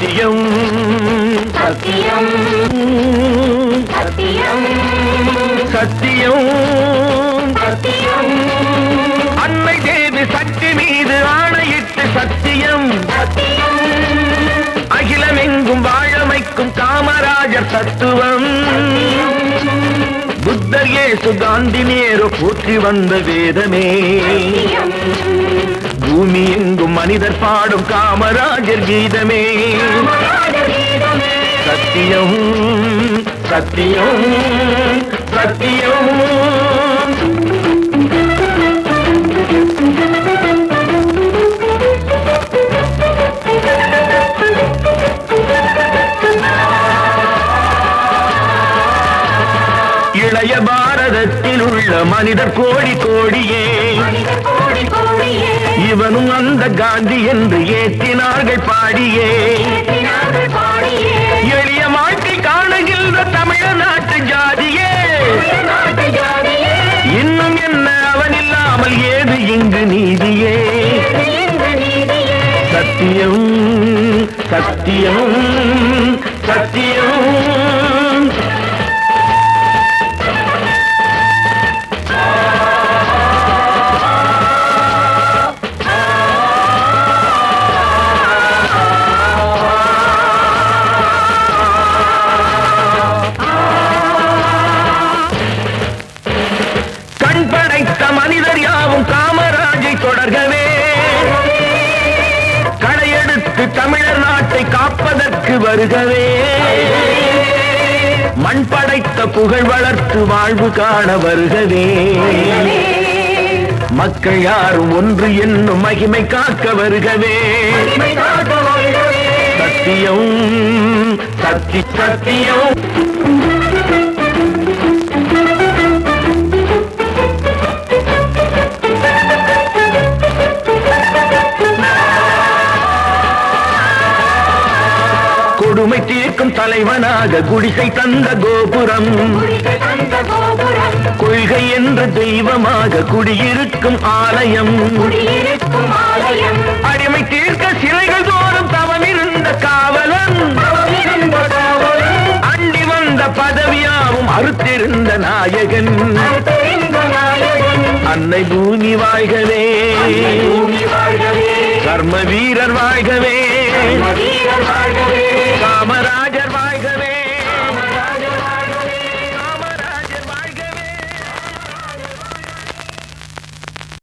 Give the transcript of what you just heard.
சத்தியம் சத்தியம் சத்தியம் சத்தியம் சத்தியம் அன்னை தேவி சக்தி மீது ஆணையிட்டு சத்தியம் சத்தியம் அகிலமெங்கும் வாழமைக்கும் காமராஜர் தத்துவம் புத்தர் இயேசு காந்தி நேரு போற்றி வந்த வேதமே பூமி எங்கும் மனிதர் பாடும் காமராஜர் கீதமே சத்தியம் சத்தியம் சத்தியம் இளைய பாரதத்தில் உள்ள மனிதர் கோடி கோடியே இவனும் அந்த காந்தி என்று ஏற்றினார்கள் பாடியே எளிய மாட்டி காணுகின்ற தமிழ்நாட்டு ஜாதியே இன்னும் என்ன அவன் இல்லாமல் ஏது இங்கு நீதியே சத்தியம் சத்தியம் சத்தியம் மனிதர் யாவும் காமராஜை தொடர்கவே களையெடுத்து தமிழர் நாட்டை காப்பதற்கு வருகவே மண் படைத்த புகழ் வளர்த்து வாழ்வு காண வருகவே மக்கள் யாரும் ஒன்று என்னும் மகிமை காக்க வருகவே சத்தியம் சத்தியம் கொடுமை தீர்க்கும் தலைவனாக குடிசை தந்த கோபுரம் கொள்கை என்ற தெய்வமாக குடியிருக்கும் ஆலயம் அடிமை தீர்க்க சிலைகள் தோறும் தவமிருந்த காவலன் அண்டி வந்த பதவியாவும் அறுத்திருந்த நாயகன் அன்னை பூமி வாழ்கவே கர்ம வீரர் வாழ்கவே காமராஜ்